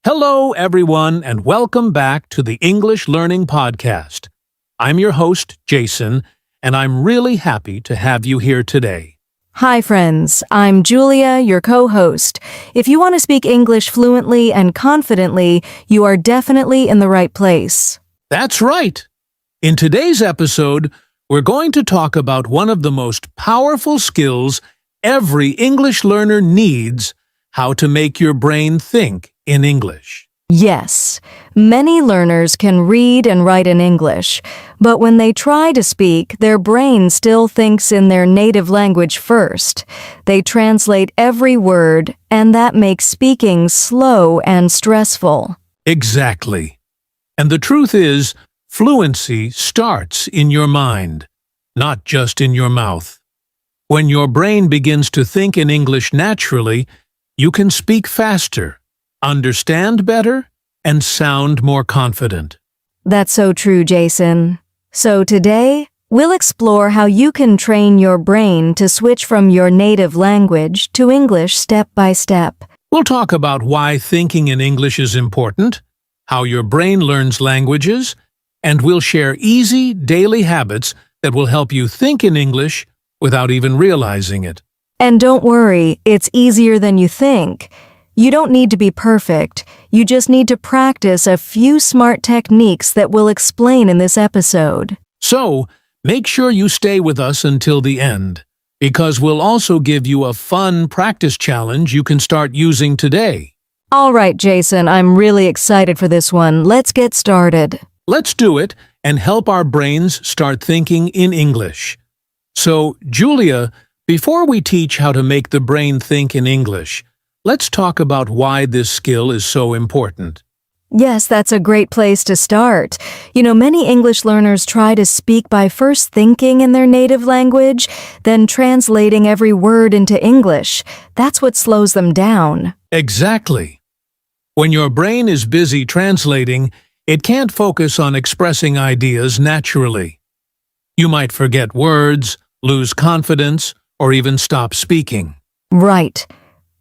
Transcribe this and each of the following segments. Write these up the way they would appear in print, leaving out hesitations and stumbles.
Hello, everyone, and welcome back to the English Learning Podcast. I'm your host, Jason, and I'm really happy to have you here today. Hi, friends. I'm Julia, your co-host. If you want to speak English fluently and confidently, you are definitely in the right place. That's right. In today's episode, we're going to talk about one of the most powerful skills every English learner needs: how to make your brain think in English. Yes, many learners can read and write in English, but when they try to speak, their brain still thinks in their native language first. They translate every word, and that makes speaking slow and stressful. Exactly. And the truth is, fluency starts in your mind, not just in your mouth. When your brain begins to think in English naturally, you can speak faster, understand better, and sound more confident. That's so true, Jason. So today, we'll explore how you can train your brain to switch from your native language to English step by step. We'll talk about why thinking in English is important, how your brain learns languages, and we'll share easy daily habits that will help you think in English without even realizing it. And don't worry, it's easier than you think. You don't need to be perfect. You just need to practice a few smart techniques that we'll explain in this episode. So, make sure you stay with us until the end, because we'll also give you a fun practice challenge you can start using today. All right, Jason, I'm really excited for this one. Let's get started. Let's do it and help our brains start thinking in English. So, Julia, before we teach how to make the brain think in English, let's talk about why this skill is so important. Yes, that's a great place to start. Many English learners try to speak by first thinking in their native language, then translating every word into English. That's what slows them down. Exactly. When your brain is busy translating, it can't focus on expressing ideas naturally. You might forget words, lose confidence, or even stop speaking. Right.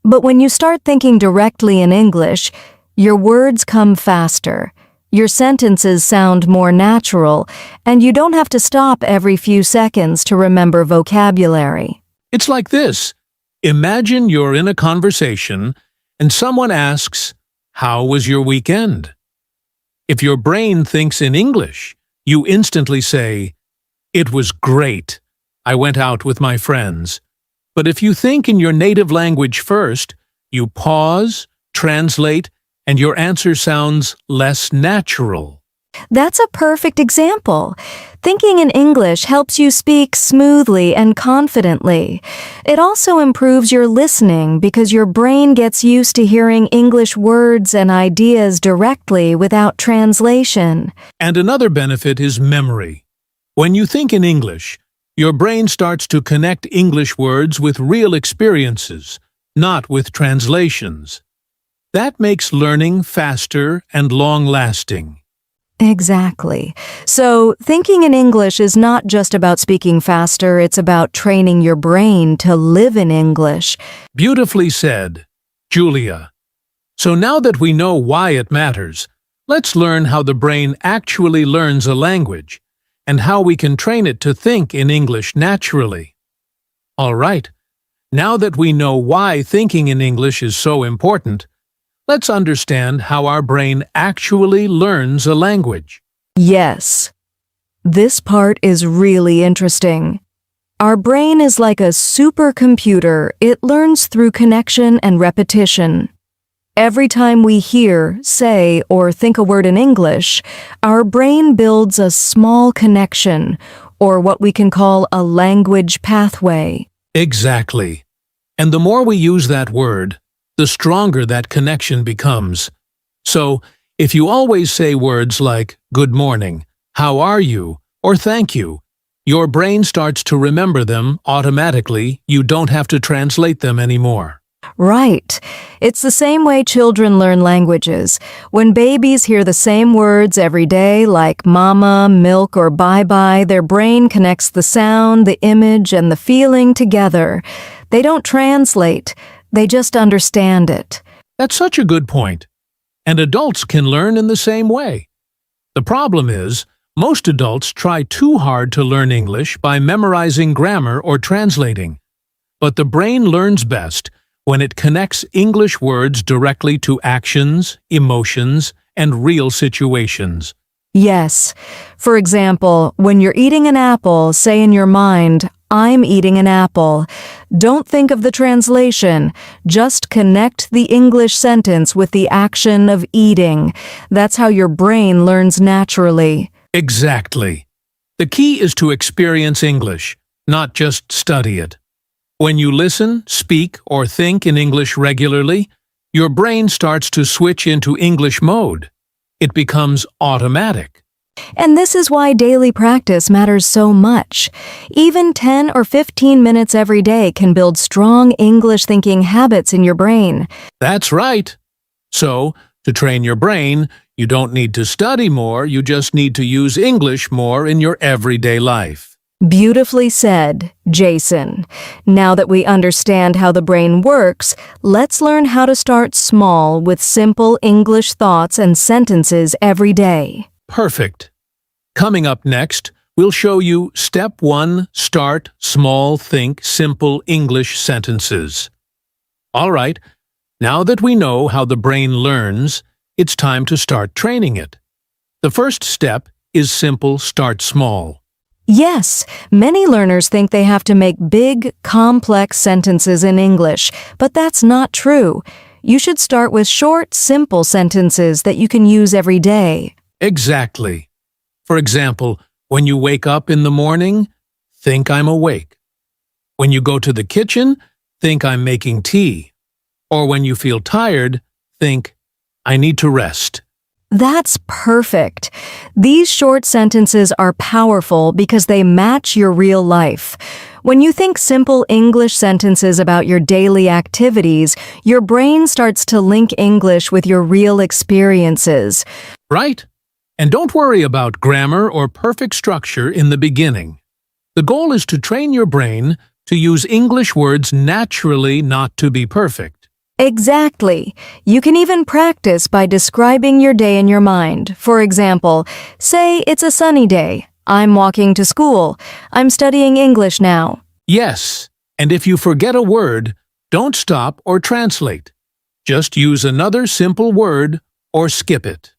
But when you start thinking directly in English, your words come faster, your sentences sound more natural, and you don't have to stop every few seconds to remember vocabulary. It's like this. Imagine you're in a conversation and someone asks, "How was your weekend?" If your brain thinks in English, you instantly say, "It was great. I went out with my friends." But if you think in your native language first, you pause, translate, and your answer sounds less natural. That's a perfect example. Thinking in English helps you speak smoothly and confidently. It also improves your listening because your brain gets used to hearing English words and ideas directly without translation. And another benefit is memory. When you think in English, your brain starts to connect English words with real experiences, not with translations. That makes learning faster and long-lasting. Exactly. So, thinking in English is not just about speaking faster, it's about training your brain to live in English. Beautifully said, Julia. So now that we know why it matters, let's learn how the brain actually learns a language and how we can train it to think in English naturally. All right, now that we know why thinking in English is so important, let's understand how our brain actually learns a language. Yes. This part is really interesting. Our brain is like a supercomputer. It learns through connection and repetition. Every time we hear, say, or think a word in English, our brain builds a small connection, or what we can call a language pathway. Exactly. And the more we use that word, the stronger that connection becomes. So, if you always say words like good morning, how are you, or thank you, your brain starts to remember them automatically. You don't have to translate them anymore. Right. It's the same way children learn languages. When babies hear the same words every day, like mama, milk, or bye-bye, their brain connects the sound, the image, and the feeling together. They don't translate. They just understand it. That's such a good point. And adults can learn in the same way. The problem is, most adults try too hard to learn English by memorizing grammar or translating. But the brain learns best when it connects English words directly to actions, emotions, and real situations. Yes. For example, when you're eating an apple, say in your mind, I'm eating an apple. Don't think of the translation. Just connect the English sentence with the action of eating. That's how your brain learns naturally. Exactly. The key is to experience English, not just study it. When you listen, speak, or think in English regularly, your brain starts to switch into English mode. It becomes automatic. And this is why daily practice matters so much. Even 10 or 15 minutes every day can build strong English thinking habits in your brain. That's right. So, to train your brain, you don't need to study more, you just need to use English more in your everyday life. Beautifully said, Jason. Now that we understand how the brain works, let's learn how to start small with simple English thoughts and sentences every day. Perfect. Coming up next, we'll show you Step 1, Start Small, Think Simple English Sentences. All right, now that we know how the brain learns, it's time to start training it. The first step is simple start small. Yes, many learners think they have to make big, complex sentences in English, but that's not true. You should start with short, simple sentences that you can use every day. Exactly. For example, when you wake up in the morning, think I'm awake. When you go to the kitchen, think I'm making tea. Or when you feel tired, think I need to rest. That's perfect. These short sentences are powerful because they match your real life. When you think simple English sentences about your daily activities, your brain starts to link English with your real experiences. Right? And don't worry about grammar or perfect structure in the beginning. The goal is to train your brain to use English words naturally, not to be perfect. Exactly. You can even practice by describing your day in your mind. For example, say it's a sunny day. I'm walking to school. I'm studying English now. Yes, and if you forget a word, don't stop or translate. Just use another simple word or skip it.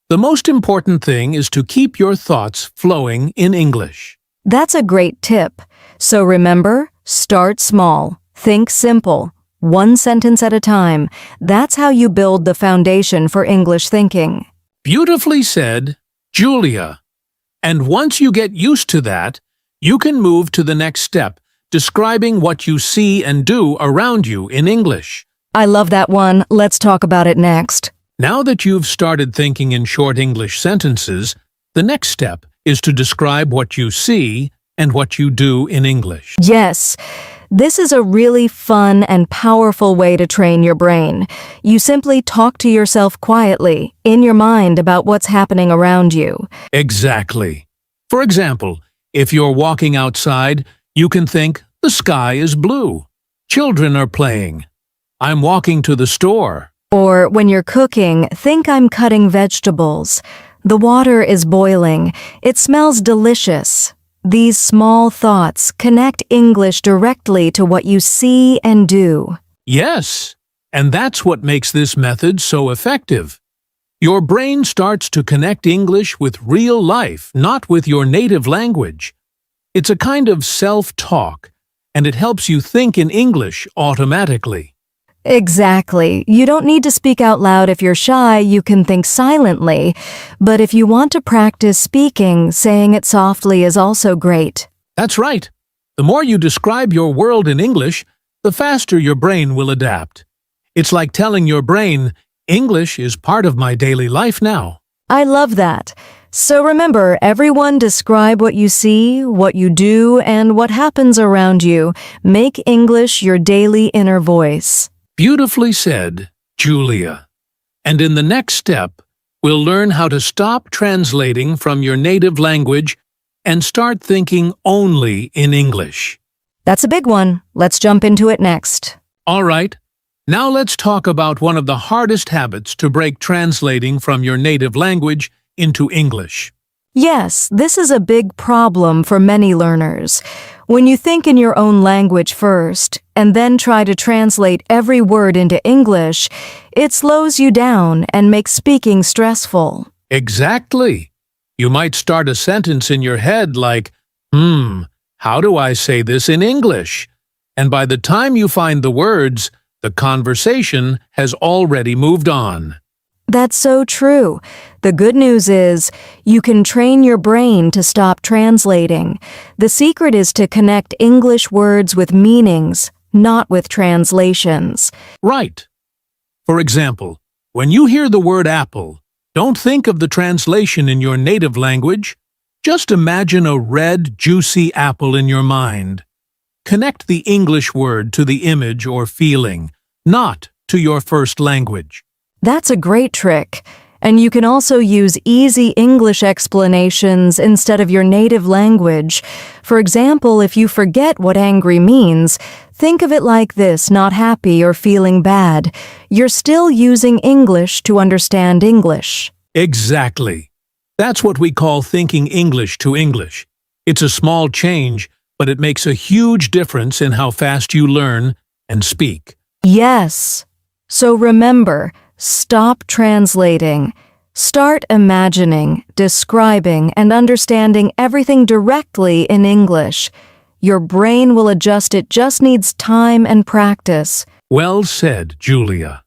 The most important thing is to keep your thoughts flowing in English. That's a great tip. So remember, start small. Think simple. One sentence at a time. That's how you build the foundation for English thinking. Beautifully said, Julia. And once you get used to that, you can move to the next step, describing what you see and do around you in English. I love that one. Let's talk about it next. Now that you've started thinking in short English sentences, the next step is to describe what you see and what you do in English. Yes. This is a really fun and powerful way to train your brain. You simply talk to yourself quietly, in your mind, about what's happening around you. Exactly. For example, if you're walking outside, you can think, the sky is blue. Children are playing. I'm walking to the store. Or when you're cooking, think I'm cutting vegetables. The water is boiling. It smells delicious. These small thoughts connect English directly to what you see and do. Yes, and that's what makes this method so effective. Your brain starts to connect English with real life, not with your native language. It's a kind of self-talk, and it helps you think in English automatically. Exactly. You don't need to speak out loud if you're shy, you can think silently. But if you want to practice speaking, saying it softly is also great. That's right. The more you describe your world in English, the faster your brain will adapt. It's like telling your brain, English is part of my daily life now. I love that. So remember, everyone describe what you see, what you do, and what happens around you. Make English your daily inner voice. Beautifully said, Julia. And in the next step, we'll learn how to stop translating from your native language and start thinking only in English. That's a big one. Let's jump into it next. All right, now let's talk about one of the hardest habits to break translating from your native language into English. Yes, this is a big problem for many learners. When you think in your own language first, and then try to translate every word into English, it slows you down and makes speaking stressful. Exactly. You might start a sentence in your head like, how do I say this in English? And by the time you find the words, the conversation has already moved on. That's so true. The good news is, you can train your brain to stop translating. The secret is to connect English words with meanings, not with translations. Right. For example, when you hear the word apple, don't think of the translation in your native language. Just imagine a red, juicy apple in your mind. Connect the English word to the image or feeling, not to your first language. That's a great trick. And you can also use easy English explanations instead of your native language. For example, if you forget what angry means, think of it like this: not happy or feeling bad. You're still using English to understand English. Exactly. That's what we call thinking English to English. It's a small change, but it makes a huge difference in how fast you learn and speak. Yes. So remember, stop translating. Start imagining, describing, and understanding everything directly in English. Your brain will adjust. It just needs time and practice. Well said, Julia.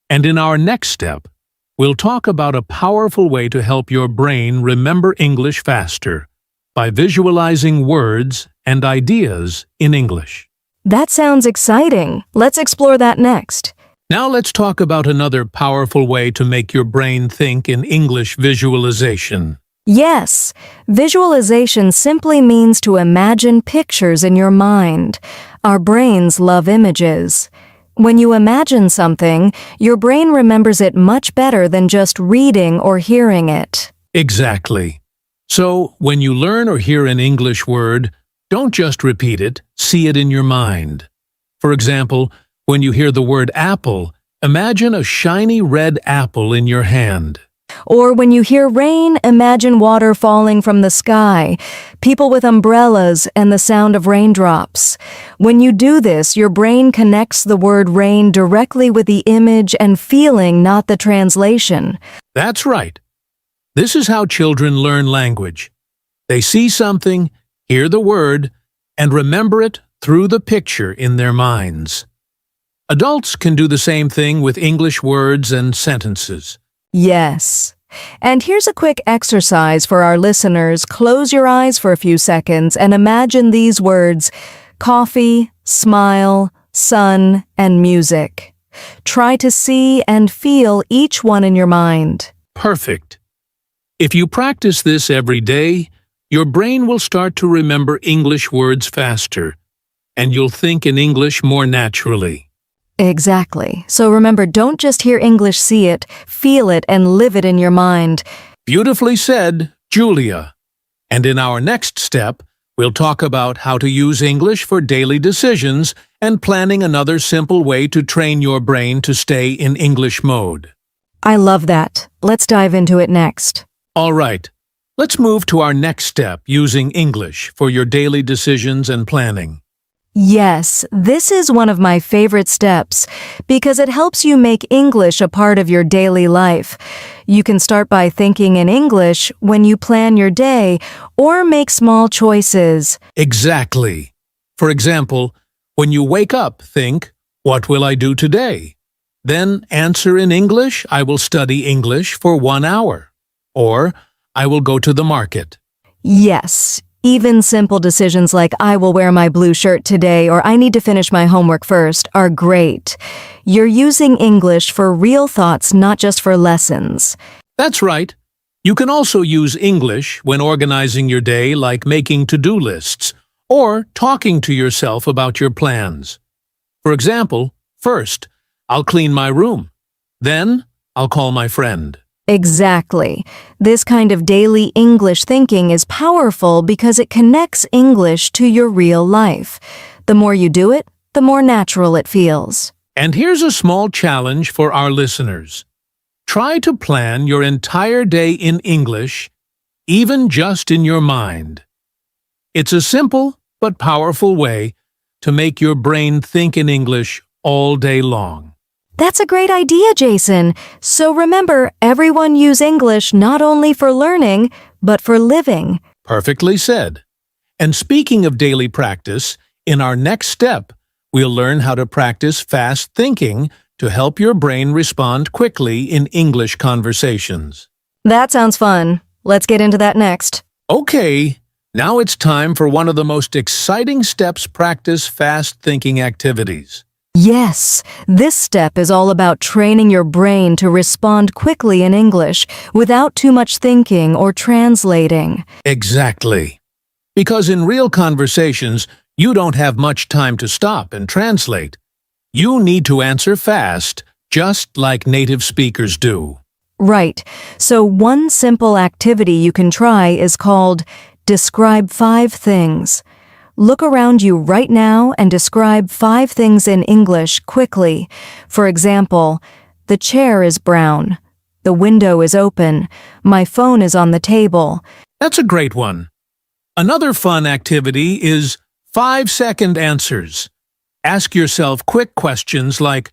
And in our next step, we'll talk about a powerful way to help your brain remember English faster by visualizing words and ideas in English. That sounds exciting. Let's explore that next. Now let's talk about another powerful way to make your brain think in English: visualization. Yes, visualization simply means to imagine pictures in your mind. Our brains love images. When you imagine something, your brain remembers it much better than just reading or hearing it. Exactly. So, when you learn or hear an English word, don't just repeat it, see it in your mind. For example, when you hear the word apple, imagine a shiny red apple in your hand. Or when you hear rain, imagine water falling from the sky, people with umbrellas, and the sound of raindrops. When you do this, your brain connects the word rain directly with the image and feeling, not the translation. That's right. This is how children learn language. They see something, hear the word, and remember it through the picture in their minds. Adults can do the same thing with English words and sentences. Yes. And here's a quick exercise for our listeners. Close your eyes for a few seconds and imagine these words: coffee, smile, sun, and music. Try to see and feel each one in your mind. Perfect. If you practice this every day, your brain will start to remember English words faster, and you'll think in English more naturally. Exactly. So remember, don't just hear English, see it, feel it, and live it in your mind. Beautifully said, Julia. And in our next step, we'll talk about how to use English for daily decisions and planning another simple way to train your brain to stay in English mode. I love that. Let's dive into it next. All right, let's move to our next step, using English for your daily decisions and planning. Yes, this is one of my favorite steps because it helps you make English a part of your daily life. You can start by thinking in English when you plan your day or make small choices. Exactly. For example, when you wake up, think, "What will I do today?" Then answer in English, "I will study English for 1 hour." Or, "I will go to the market." Yes, even simple decisions like "I will wear my blue shirt today" or "I need to finish my homework first" are great. You're using English for real thoughts, not just for lessons. That's right. You can also use English when organizing your day, like making to-do lists or talking to yourself about your plans. For example, first, I'll clean my room. Then, I'll call my friend. Exactly. This kind of daily English thinking is powerful because it connects English to your real life. The more you do it, the more natural it feels. And here's a small challenge for our listeners. Try to plan your entire day in English, even just in your mind. It's a simple but powerful way to make your brain think in English all day long. That's a great idea, Jason. So remember, everyone use English not only for learning, but for living. Perfectly said. And speaking of daily practice, in our next step, we'll learn how to practice fast thinking to help your brain respond quickly in English conversations. That sounds fun. Let's get into that next. Okay, now it's time for one of the most exciting steps practice fast thinking activities. Yes, this step is all about training your brain to respond quickly in English without too much thinking or translating. Exactly. Because in real conversations, you don't have much time to stop and translate. You need to answer fast, just like native speakers do. Right. So one simple activity you can try is called Describe 5 Things. Look around you right now and describe 5 things in English quickly. For example, the chair is brown. The window is open. My phone is on the table. That's a great one. Another fun activity is 5-second answers. Ask yourself quick questions like,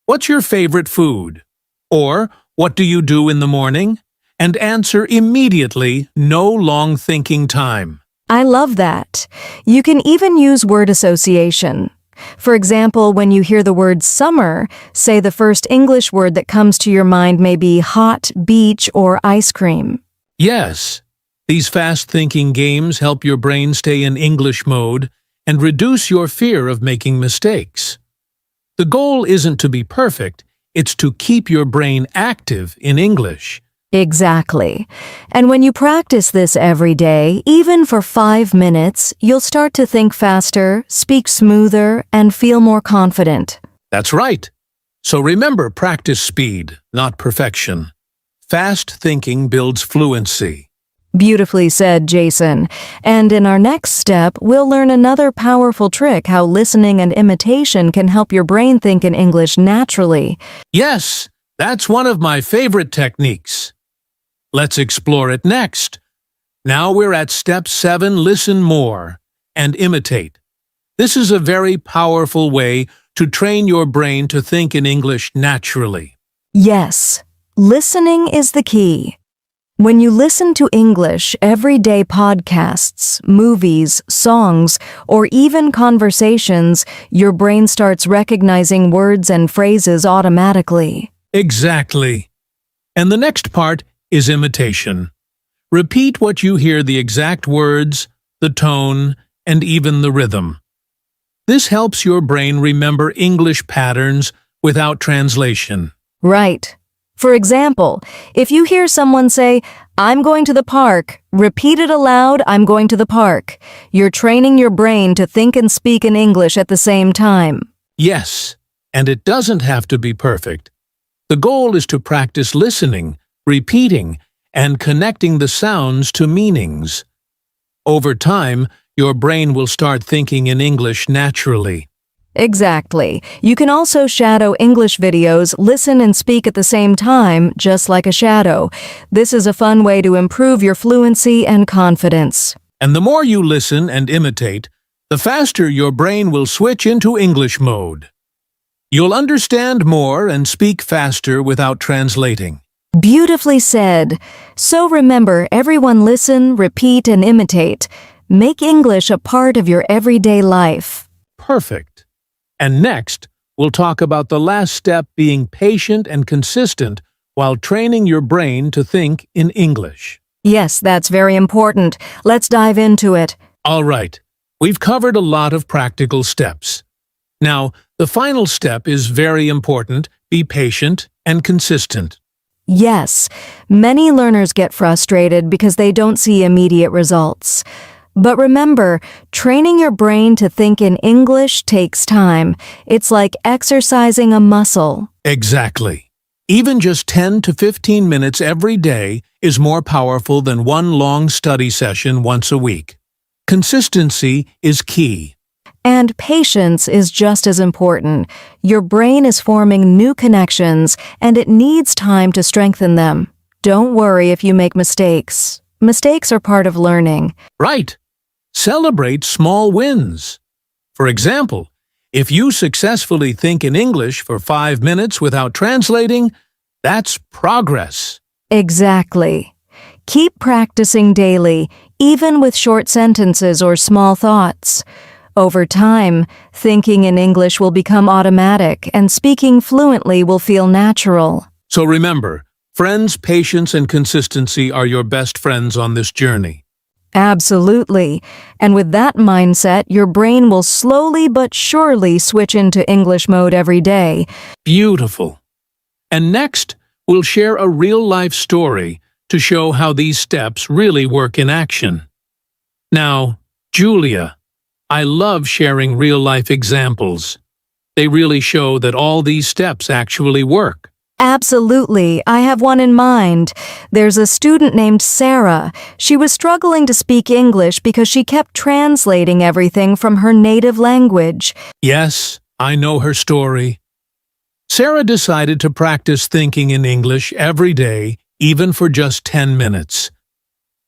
"What's your favorite food?" Or, "What do you do in the morning?" And answer immediately, no long thinking time. I love that. You can even use word association. For example, when you hear the word summer, say the first English word that comes to your mind may be hot, beach, or ice cream. Yes, these fast-thinking games help your brain stay in English mode and reduce your fear of making mistakes. The goal isn't to be perfect, it's to keep your brain active in English. Exactly. And when you practice this every day, even for 5 minutes, you'll start to think faster, speak smoother, and feel more confident. That's right. So remember, practice speed, not perfection. Fast thinking builds fluency. Beautifully said, Jason. And in our next step, we'll learn another powerful trick how listening and imitation can help your brain think in English naturally. Yes, that's one of my favorite techniques. Let's explore it next. Now we're at step 7, listen more and imitate. This is a very powerful way to train your brain to think in English naturally. Yes, listening is the key. When you listen to English everyday podcasts, movies, songs, or even conversations, your brain starts recognizing words and phrases automatically. Exactly. And the next part is imitation. Repeat what you hear, the exact words, the tone, and even the rhythm. This helps your brain remember English patterns without translation. Right. For example, if you hear someone say, "I'm going to the park," repeat it aloud, "I'm going to the park." You're training your brain to think and speak in English at the same time. Yes, and it doesn't have to be perfect. The goal is to practice listening, repeating, and connecting the sounds to meanings. Over time, your brain will start thinking in English naturally. Exactly. You can also shadow English videos, listen and speak at the same time, just like a shadow. This is a fun way to improve your fluency and confidence. And the more you listen and imitate, the faster your brain will switch into English mode. You'll understand more and speak faster without translating. Beautifully said. So remember, everyone listen, repeat, and imitate. Make English a part of your everyday life. Perfect. And next, we'll talk about the last step, being patient and consistent while training your brain to think in English. Yes, that's very important. Let's dive into it. All right, we've covered a lot of practical steps. Now, the final step is very important. Be patient and consistent. Yes, many learners get frustrated because they don't see immediate results. But remember, training your brain to think in English takes time. It's like exercising a muscle. Exactly. Even just 10 to 15 minutes every day is more powerful than one long study session once a week. Consistency is key. And patience is just as important. Your brain is forming new connections, and it needs time to strengthen them. Don't worry if you make mistakes. Mistakes are part of learning. Right. Celebrate small wins. For example, if you successfully think in English for 5 minutes without translating, that's progress. Exactly. Keep practicing daily, even with short sentences or small thoughts. Over time, thinking in English will become automatic, and speaking fluently will feel natural. So remember, friends, patience, and consistency are your best friends on this journey. Absolutely. And with that mindset, your brain will slowly but surely switch into English mode every day. Beautiful. And next, we'll share a real-life story to show how these steps really work in action. Now, Julia, I love sharing real-life examples. They really show that all these steps actually work. Absolutely. I have one in mind. There's a student named Sarah. She was struggling to speak English because she kept translating everything from her native language. Yes, I know her story. Sarah decided to practice thinking in English every day, even for just 10 minutes.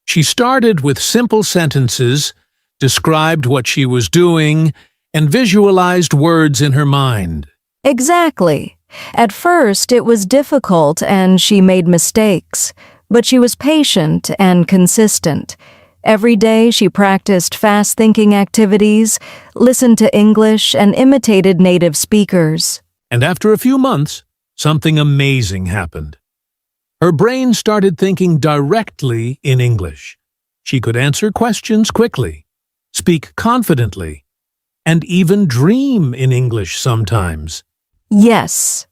She started with simple sentences, described what she was doing, and visualized words in her mind. Exactly. At first, it was difficult and she made mistakes, but she was patient and consistent. Every day, she practiced fast-thinking activities, listened to English, and imitated native speakers. And after a few months, something amazing happened. Her brain started thinking directly in English. She could answer questions quickly, speak confidently, and even dream in English sometimes. Yes.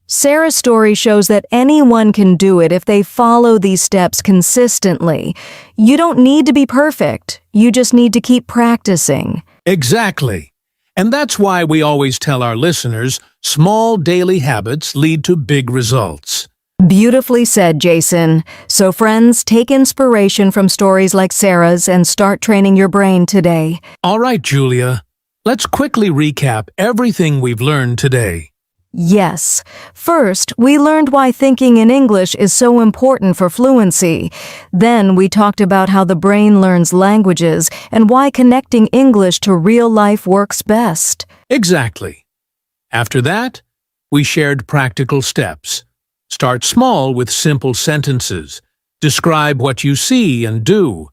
Sarah's story shows that anyone can do it if they follow these steps consistently. You don't need to be perfect. You just need to keep practicing. Exactly. And that's why we always tell our listeners, small daily habits lead to big results. Beautifully said, Jason. So friends, take inspiration from stories like Sarah's and start training your brain today. All right, Julia. Let's quickly recap everything we've learned today. Yes. First, we learned why thinking in English is so important for fluency. Then we talked about how the brain learns languages and why connecting English to real life works best. Exactly. After that, we shared practical steps. Start small with simple sentences. Describe what you see and do.